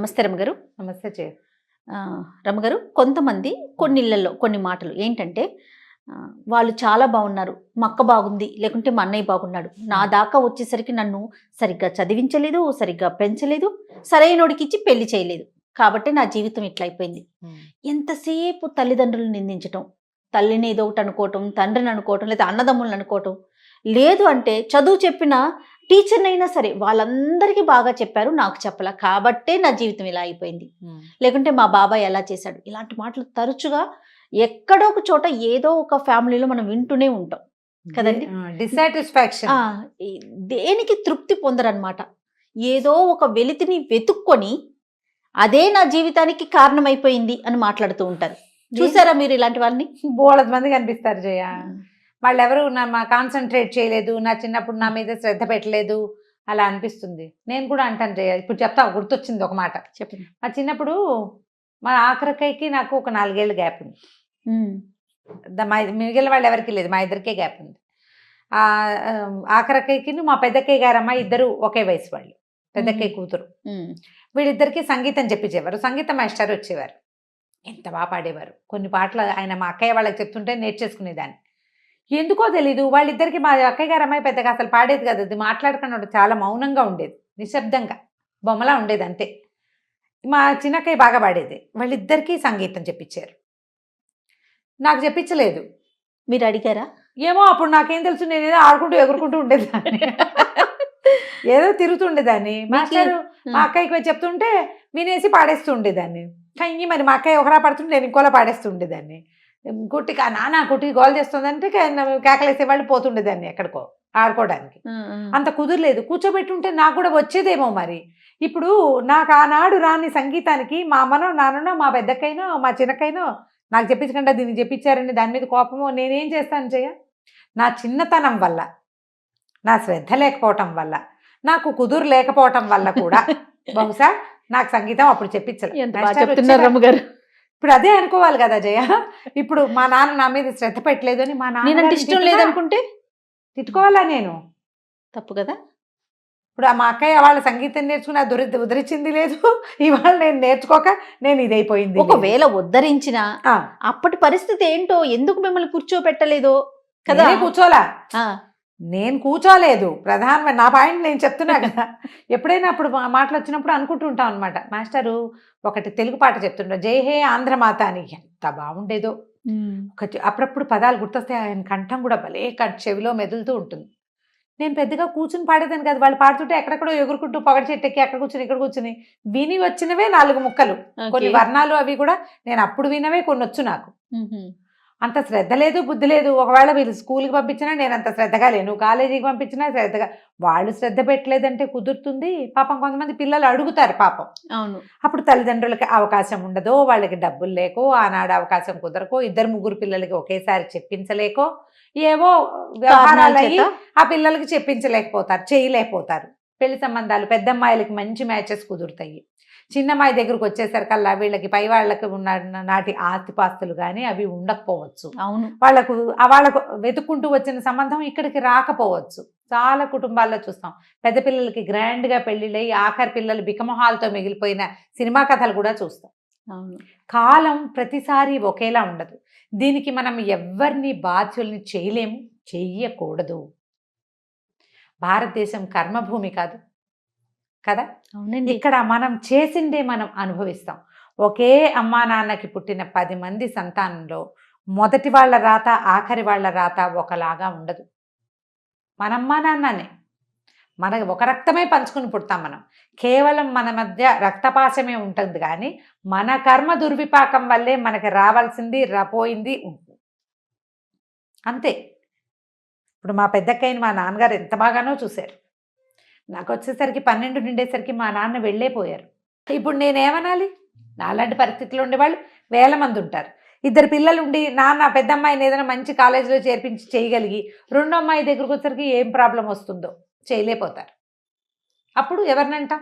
నమస్తే రమ్మగారు. నమస్తే చే రమ్మగారు, కొంతమంది కొన్ని ఇళ్లలో కొన్ని మాటలు ఏంటంటే వాళ్ళు చాలా బాగున్నారు, మా అక్క బాగుంది, లేకుంటే మా అన్నయ్య బాగున్నాడు, నా దాకా వచ్చేసరికి నన్ను సరిగ్గా చదివించలేదు, సరిగ్గా పెంచలేదు, సరైనోడికి ఇచ్చి పెళ్లి చేయలేదు, కాబట్టి నా జీవితం ఇట్లా అయిపోయింది. ఎంతసేపు తల్లిదండ్రులను నిందించటం, తల్లిని ఏదో ఒకటి అనుకోవటం, తండ్రిని అనుకోవటం, లేదా అన్నదమ్ములను అనుకోవటం, లేదు అంటే చదువు చెప్పిన టీచర్నైనా సరే వాళ్ళందరికీ బాగా చెప్పారు, నాకు చెప్పలా, కాబట్టే నా జీవితం ఇలా అయిపోయింది, లేకుంటే మా బాబాయ్ ఎలా చేశాడు, ఇలాంటి మాటలు తరచుగా ఎక్కడో ఒక చోట ఏదో ఒక ఫ్యామిలీలో మనం వింటూనే ఉంటాం కదండి. డిసాటిస్ఫాక్షన్, దేనికి తృప్తి పొందరనమాట. ఏదో ఒక వెలితిని వెతుక్కొని అదే నా జీవితానికి కారణమైపోయింది అని మాట్లాడుతూ ఉంటారు. చూసారా మీరు ఇలాంటి వాళ్ళని? బోలెడు మంది కనిపిస్తారు జయ. వాళ్ళు ఎవరు మా కాన్సన్ట్రేట్ చేయలేదు, నా చిన్నప్పుడు నా మీద శ్రద్ధ పెట్టలేదు అలా అనిపిస్తుంది. నేను కూడా అంటాను జయ, ఇప్పుడు చెప్తా, గుర్తొచ్చింది ఒక మాట. చెప్పండి. మా చిన్నప్పుడు మా ఆఖరికైకి నాకు ఒక 4 ఏళ్ళ గ్యాప్ ఉంది. మిగిలిన వాళ్ళు ఎవరికి లేదు, మా ఇద్దరికే గ్యాప్ ఉంది. ఆఖరికైకి మా పెద్దక్కయ్య గారు అమ్మాయి ఇద్దరు ఒకే వయసు వాళ్ళు, పెద్దక్కయ్య కూతురు. వీళ్ళిద్దరికీ సంగీతం చెప్పించేవారు, సంగీత మాస్టర్ వచ్చేవారు, ఎంత బాగా పాడేవారు. కొన్ని పాటలు ఆయన మా అక్కయ్య వాళ్ళకి చెప్తుంటే నేర్చేసుకునేదాన్ని. ఎందుకో తెలీదు, వాళ్ళిద్దరికి మా అక్కయ్య గారు అమ్మాయి పెద్దగా అసలు పాడేది కదా, అది మాట్లాడుకున్నాడు, చాలా మౌనంగా ఉండేది, నిశ్శబ్దంగా బొమ్మలా ఉండేది అంతే. మా చిన్నక్కయ్య బాగా పాడేది. వాళ్ళిద్దరికీ సంగీతం చెప్పించారు, నాకు చెప్పించలేదు. మీరు అడిగారా? ఏమో అప్పుడు నాకేం తెలుసు, నేను ఏదో ఆడుకుంటూ ఎగురుకుంటూ ఉండేదాన్ని, ఏదో తిరుగుతుండేదాన్ని. మాస్టరు మా అక్కయ్యకి చెప్తుంటే వినేసి పాడేస్తూ ఉండేదాన్ని. కానీ మరి మా అక్కయ్య ఒకరా పడుతుంటే నేను ఇంకోలా పాడేస్తూ ఉండేదాన్ని. కుట్టి నాన్న కుట్టి గోల్ చేస్తుందంటే కేకలేసేవాళ్ళు పోతుండేదాన్ని ఎక్కడికో ఆడుకోవడానికి. అంత కుదరలేదు, కూర్చోబెట్టుంటే నాకు కూడా వచ్చేదేమో మరి. ఇప్పుడు నాకు ఆనాడు రాని సంగీతానికి మా అమ్మనో నాన్ననో మా పెద్దకైనో మా చిన్నకైనో నాకు చెప్పించకుండా దీన్ని చెప్పించారని దాని మీద కోపమో నేనేం చేస్తాను చెయ్య. నా చిన్నతనం వల్ల, నా శ్రద్ధ లేకపోవటం వల్ల, నాకు కుదురు లేకపోవటం వల్ల కూడా బహుశా నాకు సంగీతం అప్పుడు చెప్పించలేదు. ఇప్పుడు అదే అనుకోవాలి కదా జయ. ఇప్పుడు మా నాన్న నా మీద శ్రద్ధ పెట్టలేదు అని మా నాన్న ఇష్టం లేదనుకుంటే తిట్టుకోవాలా నేను? తప్పు కదా. ఇప్పుడు మా అక్కయ్య వాళ్ళ సంగీతం నేర్చుకుని ఉద్ధరించింది లేదు, ఇవాళ నేను నేర్చుకోక నేను ఇదైపోయింది. ఒకవేళ ఉద్ధరించినా అప్పటి పరిస్థితి ఏంటో, ఎందుకు మిమ్మల్ని కూర్చోపెట్టలేదో కదా. కూర్చోలా, నేను కూర్చోలేదు, ప్రధానమైన నా పాయింట్ నేను చెప్తున్నా కదా. ఎప్పుడైనా అప్పుడు మాటలు వచ్చినప్పుడు అనుకుంటుంటాం అనమాట, మాస్టరు ఒకటి తెలుగు పాట చెప్తుంటా, జై హే ఆంధ్రమాత అని, ఎంత బాగుండేదో. ఒకటి అప్పుడప్పుడు పదాలు గుర్తొస్తే ఆయన కంఠం కూడా భలే చెవిలో మెదులుతూ ఉంటుంది. నేను పెద్దగా కూర్చుని పాడేదాన్ని కాదు, వాళ్ళు పాడుతుంటే ఎక్కడెక్కడో ఎగురుకుంటూ పొగడి చెట్టెక్కి అక్కడ కూర్చుని ఇక్కడ కూర్చుని విని వచ్చినవే 4 ముక్కలు, కొన్ని వర్ణాలు అవి కూడా నేను అప్పుడు వినవే కొన్ని వచ్చు నాకు. అంత శ్రద్ధ లేదు, బుద్ధి లేదు. ఒకవేళ వీళ్ళు స్కూల్కి పంపించినా నేను అంత శ్రద్ధగా లేను, కాలేజీకి పంపించినా శ్రద్ధగా, వాళ్ళు శ్రద్ధ పెట్టలేదంటే కుదురుతుంది. పాపం కొంతమంది పిల్లలు అడుగుతారు పాపం. అవును, అప్పుడు తల్లిదండ్రులకి అవకాశం ఉండదో, వాళ్ళకి డబ్బులు లేకో, ఆనాడు అవకాశం కుదరకో, 2-3 పిల్లలకి ఒకేసారి చెప్పించలేకో, ఏవో వ్యవహారాలు అయ్యి ఆ పిల్లలకి చెప్పించలేకపోతారు, చేయలేకపోతారు. పెళ్లి సంబంధాలు పెద్దమ్మాయిలకి మంచి మ్యాచెస్ కుదురుతాయి, చిన్నమ్మాయి దగ్గరకు వచ్చేసరికల్లా వీళ్ళకి పై వాళ్ళకి ఉన్న నాటి ఆస్తిపాస్తులు కానీ అవి ఉండకపోవచ్చు. అవును, వాళ్ళకు వెతుక్కుంటూ వచ్చిన సంబంధం ఇక్కడికి రాకపోవచ్చు. చాలా కుటుంబాల్లో చూస్తాం, పెద్ద పిల్లలకి గ్రాండ్గా పెళ్లిళ్ళై ఆఖరి పిల్లలు బికమొహాలతో మిగిలిపోయిన సినిమా కథలు కూడా చూస్తాం. అవును, కాలం ప్రతిసారి ఒకేలా ఉండదు. దీనికి మనం ఎవరిని బాధ్యుల్ని చేయలేము, చెయ్యకూడదు. భారతదేశం కర్మభూమి కాదు కదా. అవునండి, ఇక్కడ మనం చేసిందే మనం అనుభవిస్తాం. ఒకే అమ్మా నాన్నకి పుట్టిన 10 మంది సంతానంలో మొదటి వాళ్ళ రాత ఆఖరి వాళ్ళ రాత ఒకలాగా ఉండదు. మన అమ్మా నాన్ననే, మన ఒక రక్తమే పంచుకుని పుడతాం మనం, కేవలం మన మధ్య రక్తపాశమే ఉంటుంది, కానీ మన కర్మ దుర్విపాకం వల్లే మనకి రావాల్సింది పోయింది ఉంటుంది అంతే. ఇప్పుడు మా పెద్దక్కయ్యని మా నాన్నగారు ఎంత బాగానో చూశారు. నాకు వచ్చేసరికి 12 నిండేసరికి మా నాన్న వెళ్ళేపోయారు. ఇప్పుడు నేనేమనాలి? నాలాంటి పరిస్థితుల్లో ఉండేవాళ్ళు 1000 మంది ఉంటారు. 2 పిల్లలు ఉండి నాన్న పెద్దమ్మాయిని ఏదైనా మంచి కాలేజీలో చేర్పించి చేయగలిగి, రెండో అమ్మాయి దగ్గరకు వచ్చేసరికి ఏం ప్రాబ్లం వస్తుందో చేయలేకపోతారు. అప్పుడు ఎవరినంట?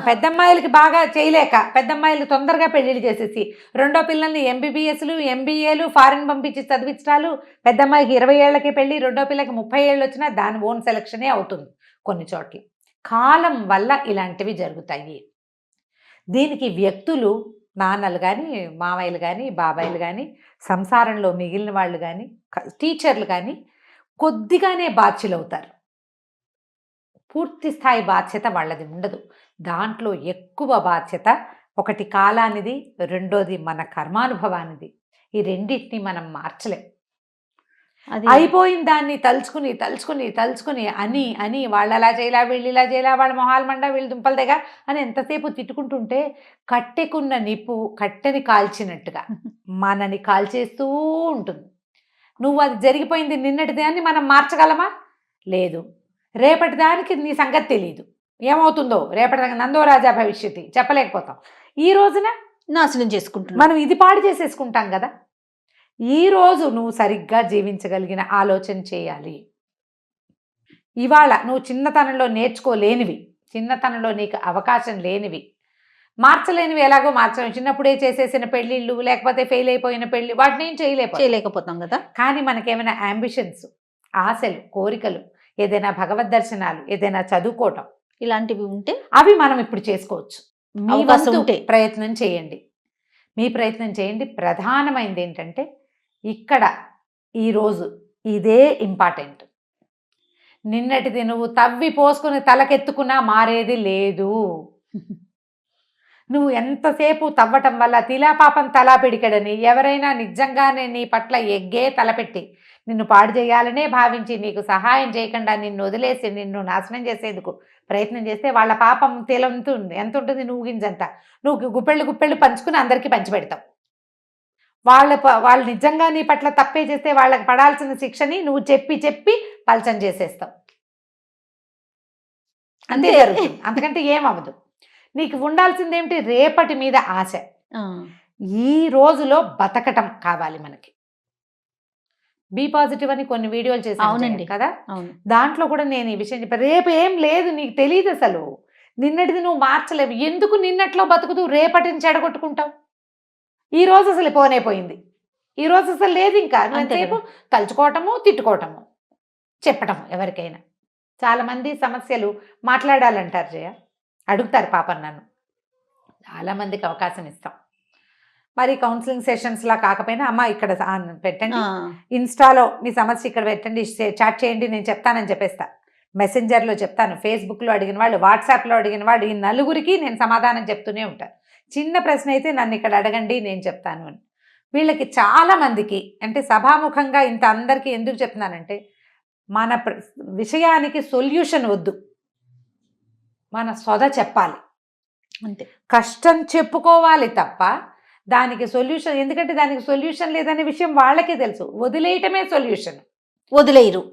పెద్దమ్మాయిలకి బాగా చేయలేక పెద్దమ్మాయిలు తొందరగా పెళ్లిళ్ళు చేసేసి రెండో పిల్లల్ని ఎంబీబీఎస్లు ఎంబీఏలు ఫారిన్ పంపించి చదివించడాలు, పెద్దమ్మాయికి 20 ఏళ్లకే పెళ్ళి, రెండో పిల్లకి 30 ఏళ్ళు వచ్చినా దాని ఓన్ సెలక్షనే అవుతుంది కొన్ని చోట్ల. కాలం వల్ల ఇలాంటివి జరుగుతాయి. దీనికి వ్యక్తులు, నాన్నలు కానీ, మామయ్యలు కానీ, బాబాయిలు కానీ, సంసారంలో మిగిలిన వాళ్ళు కానీ, టీచర్లు కానీ కొద్దిగానే బాధ్యులవుతారు. పూర్తి స్థాయి బాధ్యత వాళ్ళది ఉండదు. దాంట్లో ఎక్కువ బాధ్యత ఒకటి కాలానిది, రెండోది మన కర్మానుభవానిది. ఈ రెండింటిని మనం మార్చలేం. అది అయిపోయిన దాన్ని తలుచుకుని తలుచుకుని తలుచుకుని అని అని వాళ్ళు అలా చేయలా, వీళ్ళు ఇలా చేయలా, వాళ్ళ మొహాలు మండ, వీళ్ళు దుంపలు తెగ అని ఎంతసేపు తిట్టుకుంటుంటే కట్టెకున్న నిప్పు కట్టెని కాల్చినట్టుగా మనని కాల్చేస్తూ ఉంటుంది. నువ్వు అది జరిగిపోయింది నిన్నటి దాన్ని మనం మార్చగలమా? లేదు. రేపటి దానికి నీ సంగతి తెలియదు, ఏమవుతుందో రేపటి దానికి నందో రాజా భవిష్యత్తు చెప్పలేకపోతాం. ఈ రోజున నాశనం చేసుకుంటున్నాం. మనం ఇది పాడు చేసేసుకుంటాం కదా. ఈరోజు నువ్వు సరిగ్గా జీవించగలిగిన ఆలోచన చేయాలి. ఇవాళ నువ్వు చిన్నతనంలో నేర్చుకోలేనివి, చిన్నతనంలో నీకు అవకాశం లేనివి, మార్చలేనివి ఎలాగో మార్చలేము. చిన్నప్పుడే చేసేసిన పెళ్ళిళ్ళు, లేకపోతే ఫెయిల్ అయిపోయిన పెళ్ళి, వాటిని ఏం చేయలేకపోతాం కదా. కానీ మనకేమైనా అంబిషన్స్, ఆశలు, కోరికలు, ఏదైనా భగవద్ దర్శనాలు, ఏదైనా చదువుకోవటం, ఇలాంటివి ఉంటే అవి మనం ఇప్పుడు చేసుకోవచ్చు. మీ అవకాశం వంతు ఉంటే ప్రయత్నం చేయండి. మీ ప్రయత్నం చేయండి. ప్రధానమైనది ఏంటంటే ఇక్కడ ఈరోజు ఇదే ఇంపార్టెంట్. నిన్నటిది నువ్వు తవ్వి పోసుకుని తలకెత్తుకున్నా మారేది లేదు. నువ్వు ఎంతసేపు తవ్వటం వల్ల తిలాపాపం తలా పిడికడని ఎవరైనా నిజంగానే నీ పట్ల ఎగ్గే తలపెట్టి నిన్ను పాడు చేయాలనే భావించి నీకు సహాయం చేయకుండా నిన్ను వదిలేసి నిన్ను నాశనం చేసేందుకు ప్రయత్నం చేస్తే వాళ్ళ పాపం తేలంతుంది. ఎంత ఉంటుంది? నువ్వు గింజంత. నువ్వు గుప్పెళ్ళు గుప్పెళ్ళు పంచుకుని అందరికీ పంచిపెడతావు. వాళ్ళు నిజంగా నీ పట్ల తప్పే చేస్తే వాళ్ళకి పడాల్సిన శిక్షని నువ్వు చెప్పి చెప్పి పలచం చేసేస్తావు. అంతే జరుగుతుంది. అంతకంటే ఏమవదు. నీకు ఉండాల్సింది ఏమిటి? రేపటి మీద ఆశ. ఈ రోజులో బతకటం కావాలి మనకి. బీ పాజిటివ్ అని కొన్ని వీడియోలు చేశాను కదా, దాంట్లో కూడా నేను ఈ విషయం చెప్పాను. రేపు ఏం లేదు, నీకు తెలియదు అసలు. నిన్నటిది నువ్వు మార్చలేవు. ఎందుకు నిన్నట్లో బతుకుతూ రేపటిని చెడగొట్టుకుంటావు? ఈ రోజు అసలు పోనే పోయింది. ఈ రోజు అసలు లేదు. ఇంకా అంతసేపు తలుచుకోవటము, తిట్టుకోవటము, చెప్పటము. ఎవరికైనా చాలామంది సమస్యలు మాట్లాడాలంటారు జయ, అడుగుతారు పాపం నన్ను. చాలామందికి అవకాశం ఇస్తాం. మరి కౌన్సిలింగ్ సెషన్స్లా కాకపోయినా అమ్మ ఇక్కడ పెట్టండి, ఇన్స్టాలో మీ సమస్య ఇక్కడ పెట్టండి, చాట్ చేయండి, నేను చెప్తానని చెప్పేస్తా. మెసెంజర్లో చెప్తాను, ఫేస్బుక్లో అడిగిన వాళ్ళు, వాట్సాప్లో అడిగిన వాళ్ళు, ఈ నలుగురికి నేను సమాధానం చెప్తూనే ఉంటాను. చిన్న ప్రశ్న అయితే నన్ను ఇక్కడ అడగండి, నేను చెప్తాను అని. వీళ్ళకి చాలామందికి అంటే సభాముఖంగా ఇంత అందరికీ ఎందుకు చెప్తున్నానంటే మన విషయానికి సొల్యూషన్ వద్దు, మన సొద చెప్పాలి అంతే. కష్టం చెప్పుకోవాలి తప్ప దానికి సొల్యూషన్, ఎందుకంటే దానికి సొల్యూషన్ లేదనే విషయం వాళ్ళకే తెలుసు. వదిలేయటమే సొల్యూషన్.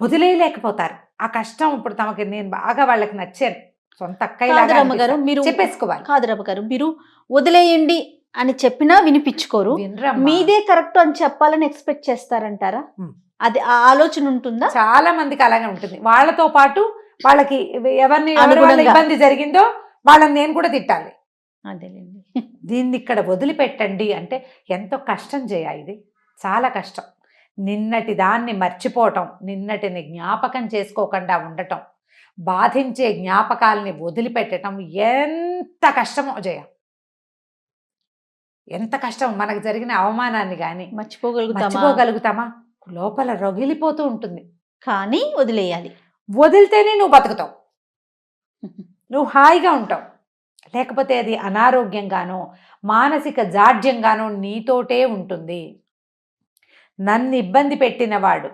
వదిలేయలేకపోతారు ఆ కష్టం. ఇప్పుడు తమకి నేను బాగా వాళ్ళకి నచ్చాను, సొంత అక్కయ్య మీరు చెప్పేసుకోవాలి. కాదు రమ్మ గారు, మీరు వదిలేయండి అని చెప్పినా వినిపించుకోరు. మీదే కరెక్ట్ అని చెప్పాలని ఎక్స్పెక్ట్ చేస్తారంటారా? అది ఆ ఆలోచన ఉంటుందా? చాలా మందికి అలాగే ఉంటుంది. వాళ్ళతో పాటు వాళ్ళకి ఎవరి ఇబ్బంది జరిగిందో వాళ్ళని నేను కూడా తిట్టాలి. అదేలేండి. దీన్ని ఇక్కడ వదిలిపెట్టండి అంటే ఎంతో కష్టం చేయాలి. ఇది చాలా కష్టం. నిన్నటి దాన్ని మర్చిపోవటం, నిన్నటిని జ్ఞాపకం చేసుకోకుండా ఉండటం, బాధించే జ్ఞాపకాలని వదిలిపెట్టడం ఎంత కష్టమో జయ. ఎంత కష్టం. మనకు జరిగిన అవమానాన్ని కానీ మర్చిపోగలుగుతామా? లోపల రగిలిపోతూ ఉంటుంది. కానీ వదిలేయాలి. వదిలితేనే నువ్వు బతుకుతావు, నువ్వు హాయిగా ఉంటావు. లేకపోతే అది అనారోగ్యంగానో మానసిక జాడ్యంగానో నీతోటే ఉంటుంది. నన్ను ఇబ్బంది పెట్టినవాడు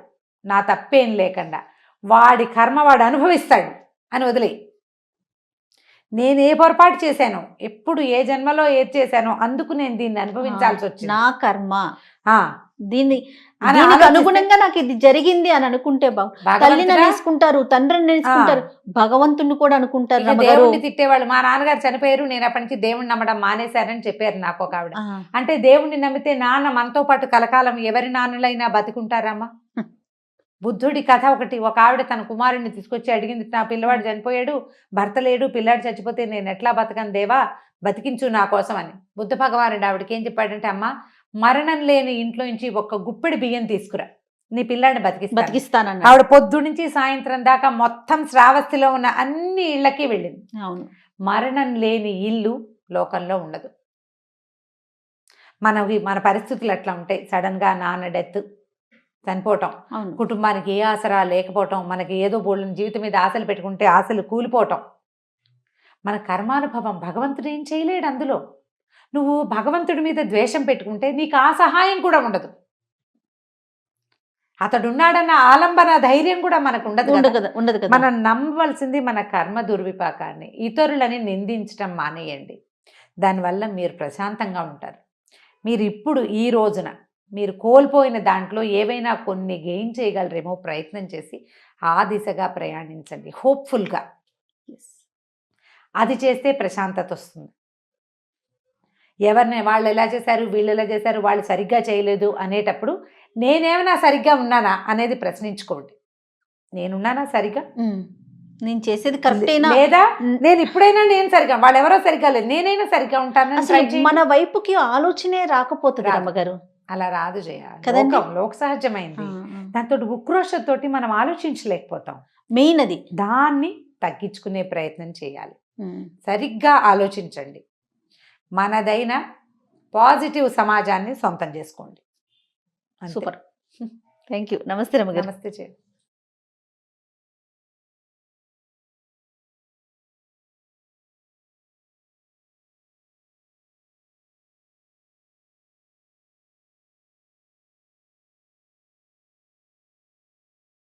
నా తప్పేం లేకుండా వాడి కర్మ వాడు అనుభవిస్తాడు అని వదిలేయి. నేను ఏ పొరపాటు చేశానో, ఎప్పుడు ఏ జన్మలో ఏది చేశానో అందుకు నేను దీన్ని అనుభవించాల్సి వచ్చింది. నా కర్మ, దీన్ని అనుగుణంగా నాకు ఇది జరిగింది అని అనుకుంటే తల్లిని నేర్చుకుంటారు, తండ్రిని నేర్చుకుంటారు, భగవంతుని కూడా అనుకుంటారు. దేవుడిని తిట్టేవాళ్ళు. మా నాన్నగారు చనిపోయారు, నేను అప్పటి నుంచి దేవుడిని నమ్మడం మానేశారని చెప్పారు నాకు ఒక ఆవిడ. అంటే దేవుడిని నమ్మితే నాన్న మనతో పాటు కలకాలం ఎవరి నాన్నలైనా బతికుంటారమ్మా? బుద్ధుడి కథ ఒకటి. ఒక ఆవిడ తన కుమారుడిని తీసుకొచ్చి అడిగింది, నా పిల్లవాడు చనిపోయాడు, భర్త లేడు, పిల్లాడు చచ్చిపోతే నేను ఎట్లా బతకను దేవా, బతికించు నా కోసం అని. బుద్ధ భగవానుడు ఆవిడకి ఏం చెప్పాడంటే, అమ్మ మరణం లేని ఇంట్లో నుంచి ఒక గుప్పెడి బియ్యం తీసుకురా, నీ పిల్లాడిని బతికిస్తానని. ఆవిడ పొద్దు నుంచి సాయంత్రం దాకా మొత్తం శ్రావస్తిలో ఉన్న అన్ని ఇళ్ళకి వెళ్ళింది. అవును. మరణం లేని ఇల్లు లోకంలో ఉండదు. మన పరిస్థితులు అట్లా ఉంటాయి. సడన్గా నాన్న డెత్, చనిపోవటం, అవును. కుటుంబానికి ఏ ఆసరా లేకపోవటం, మనకి ఏదో బోళ్ళని జీవితం మీద ఆశలు పెట్టుకుంటే ఆశలు కూలిపోవటం. మన కర్మానుభవం, భగవంతుడు ఏం చేయలేడు అందులో. నువ్వు భగవంతుడి మీద ద్వేషం పెట్టుకుంటే నీకు ఆ సహాయం కూడా ఉండదు. అతడున్నాడన్న ఆలంబన ధైర్యం కూడా మనకు ఉండదు కదా. ఉండదు కదా. మనం నమ్మవలసింది మన కర్మ దుర్విపాకాన్ని. ఇతరులని నిందించడం మానేయండి. దానివల్ల మీరు ప్రశాంతంగా ఉంటారు. మీరు ఇప్పుడు ఈ రోజున మీరు కోల్పోయిన దాంట్లో ఏవైనా కొన్ని గెయిన్ చేయగలరేమో ప్రయత్నం చేసి ఆ దిశగా ప్రయాణించండి హోప్ఫుల్గా. అది చేస్తే ప్రశాంతత వస్తుంది. ఎవరిని వాళ్ళు ఎలా చేశారు, వీళ్ళు ఎలా చేశారు, వాళ్ళు సరిగ్గా చేయలేదు అనేటప్పుడు నేనేమైనా సరిగ్గా ఉన్నానా అనేది ప్రశ్నించుకోండి. నేనున్నానా సరిగ్గా, నేను చేసేది కరెక్టేనా, లేదా నేను ఇప్పుడైనా నేను సరిగ్గా, వాళ్ళు ఎవరో సరిగ్గా లేదు, నేనైనా సరిగ్గా ఉంటాను. అసలు మన వైపుకి ఆలోచనే రాకపోతుంది రాదు. అమ్మగారు. అలా రాదు జయ. కదండి? లోక సహజమైంది. దాంతో ఉక్రోషతోటి మనం ఆలోచించలేకపోతాం. మెయిన్ అది. దాన్ని తగ్గించుకునే ప్రయత్నం చేయాలి. సరిగ్గా ఆలోచించండి. మనదైన పాజిటివ్ సమాజాన్ని సొంతం చేసుకోండి. సూపర్. Thank you. నమస్తే రమ్మగారు. నమస్తే జయ.